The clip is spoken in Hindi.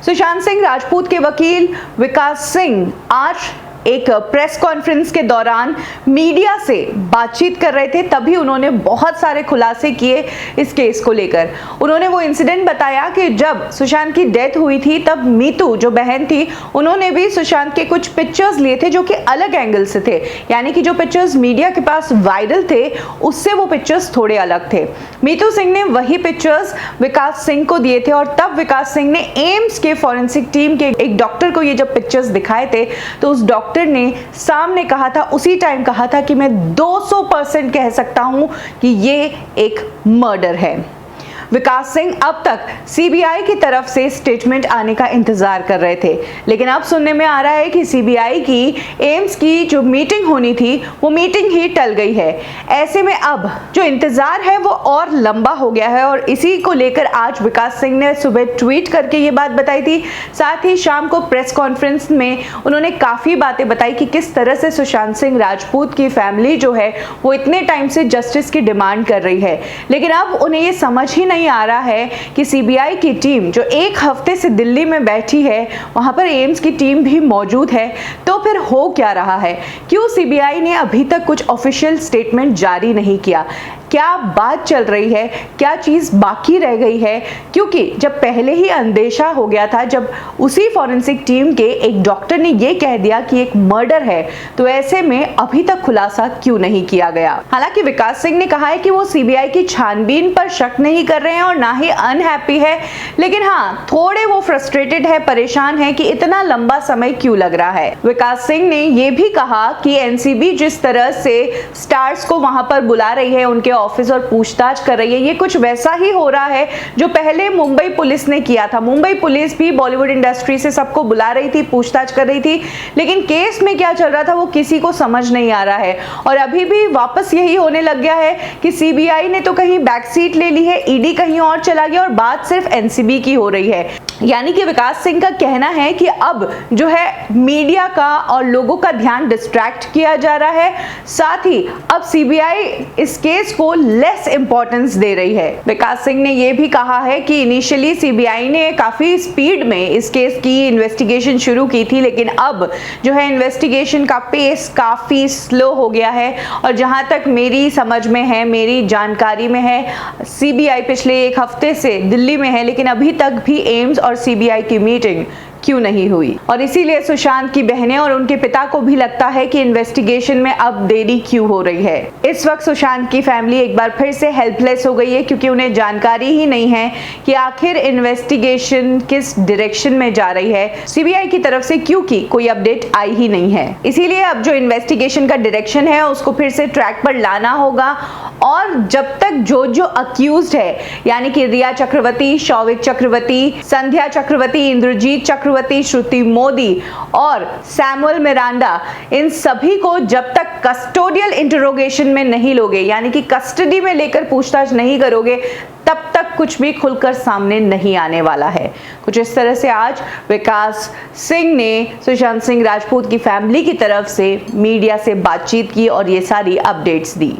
सुशांत सिंह राजपूत के वकील विकास सिंह आज एक प्रेस कॉन्फ्रेंस के दौरान मीडिया से बातचीत कर रहे थे, तभी उन्होंने बहुत सारे खुलासे किए इस केस को लेकर। उन्होंने वो इंसिडेंट बताया कि जब सुशांत की डेथ हुई थी तब मीतू जो बहन थी उन्होंने भी सुशांत के कुछ पिक्चर्स लिए थे जो कि अलग एंगल से थे, यानी कि जो पिक्चर्स मीडिया के पास वायरल थे उससे वो पिक्चर्स थोड़े अलग थे। मीतू सिंह ने वही पिक्चर्स विकास सिंह को दिए थे और तब विकास सिंह ने एम्स के फॉरेंसिक टीम के एक डॉक्टर को ये जब पिक्चर्स दिखाए थे तो उस डॉक्टर ने सामने कहा था, उसी टाइम कहा था कि मैं 200% कह सकता हूं कि ये एक मर्डर है। विकास सिंह अब तक सीबीआई की तरफ से स्टेटमेंट आने का इंतजार कर रहे थे, लेकिन अब सुनने में आ रहा है कि सीबीआई की एम्स की जो मीटिंग होनी थी वो मीटिंग ही टल गई है। ऐसे में अब जो इंतजार है वो और लंबा हो गया है और इसी को लेकर आज विकास सिंह ने सुबह ट्वीट करके ये बात बताई थी। साथ ही शाम को प्रेस कॉन्फ्रेंस में उन्होंने काफी बातें बताई कि किस तरह से सुशांत सिंह राजपूत की फैमिली जो है वो इतने टाइम से जस्टिस की डिमांड कर रही है, लेकिन अब उन्हें ये समझ ही नहीं आ रहा है कि सीबीआई की टीम जो एक हफ्ते से दिल्ली में बैठी है, वहां पर एम्स की टीम भी मौजूद है, तो फिर हो क्या रहा है? क्यों सीबीआई ने अभी तक कुछ ऑफिशियल स्टेटमेंट जारी नहीं किया? क्या बात चल रही है? क्या चीज बाकी रह गई है? क्योंकि जब पहले ही अंदेशा हो गया था, जब उसी फॉरेंसिक टीम के एक डॉक्टर ने यह कह दिया कि एक मर्डर है, तो ऐसे में अभी तक खुलासा क्यों नहीं किया गया? हालांकि विकास सिंह ने कहा है कि वो सीबीआई की छानबीन पर शक नहीं कर रहे हैं और ना ही अनहैप्पी है, लेकिन हाँ थोड़े वो फ्रस्ट्रेटेड है, परेशान है कि इतना लंबा समय क्यों लग रहा है। विकास सिंह ने यह भी कहा कि एनसीबी जिस तरह से स्टार्स को वहां पर बुला रही है, उनके ऑफिस और पूछताछ कर रही है, ये कुछ वैसा ही हो रहा है जो पहले मुंबई पुलिस ने किया था। मुंबई पुलिस भी बॉलीवुड इंडस्ट्री से सबको बुला रही थी, पूछताछ कर रही थी, लेकिन केस में क्या चल रहा था वो किसी को समझ नहीं आ रहा है। और अभी भी वापस यही होने लग गया है कि सीबीआई ने तो कहीं बैक सीट ले ली है, ईडी कहीं और चला गया और बात सिर्फ एनसीबी की हो रही है। यानी कि विकास सिंह का कहना है कि अब जो है मीडिया का और लोगों का ध्यान डिस्ट्रैक्ट किया जा रहा है, साथ ही अब सीबीआई इस केस को लेस इंपॉर्टेंस दे रही है। विकास सिंह ने यह भी कहा है कि इनिशियली सीबीआई ने काफी स्पीड में इस केस की इन्वेस्टिगेशन शुरू की थी, लेकिन अब जो है इन्वेस्टिगेशन का पेस काफी स्लो हो गया है और जहां तक मेरी समझ में है, मेरी जानकारी में है, सीबीआई पिछले एक हफ्ते से दिल्ली में है, लेकिन अभी तक भी एम्स और सीबीआई की मीटिंग क्यों नहीं हुई। और इसीलिए सुशांत की बहनें और उनके पिता को भी लगता है कि इन्वेस्टिगेशन में अब देरी क्यों हो रही है। इस वक्त सुशांत की फैमिली एक बार फिर से हेल्पलेस हो गई है, क्योंकि उन्हें जानकारी ही नहीं है कि आखिर इन्वेस्टिगेशन किस डायरेक्शन में जा रही है। सीबीआई की तरफ से क्योंकि कोई अपडेट आई ही नहीं है, इसीलिए अब जो इन्वेस्टिगेशन का डायरेक्शन है उसको फिर से ट्रैक पर लाना होगा। और जब तक जो अक्यूज्ड है, यानी कि रिया चक्रवर्ती, शौविक चक्रवर्ती, संध्या चक्रवर्ती, इंद्रजीत चक्रवर्ती, श्रुति मोदी और सैमुअल मिरांडा, इन सभी को जब तक कस्टोडियल इंटरोगेशन में नहीं लोगे, यानी कि कस्टडी में लेकर पूछताछ नहीं करोगे, तब तक कुछ भी खुलकर सामने नहीं आने वाला है। कुछ इस तरह से आज विकास सिंह ने सुशांत सिंह राजपूत की फैमिली की तरफ से मीडिया से बातचीत की और ये सारी अपडेट्स दी।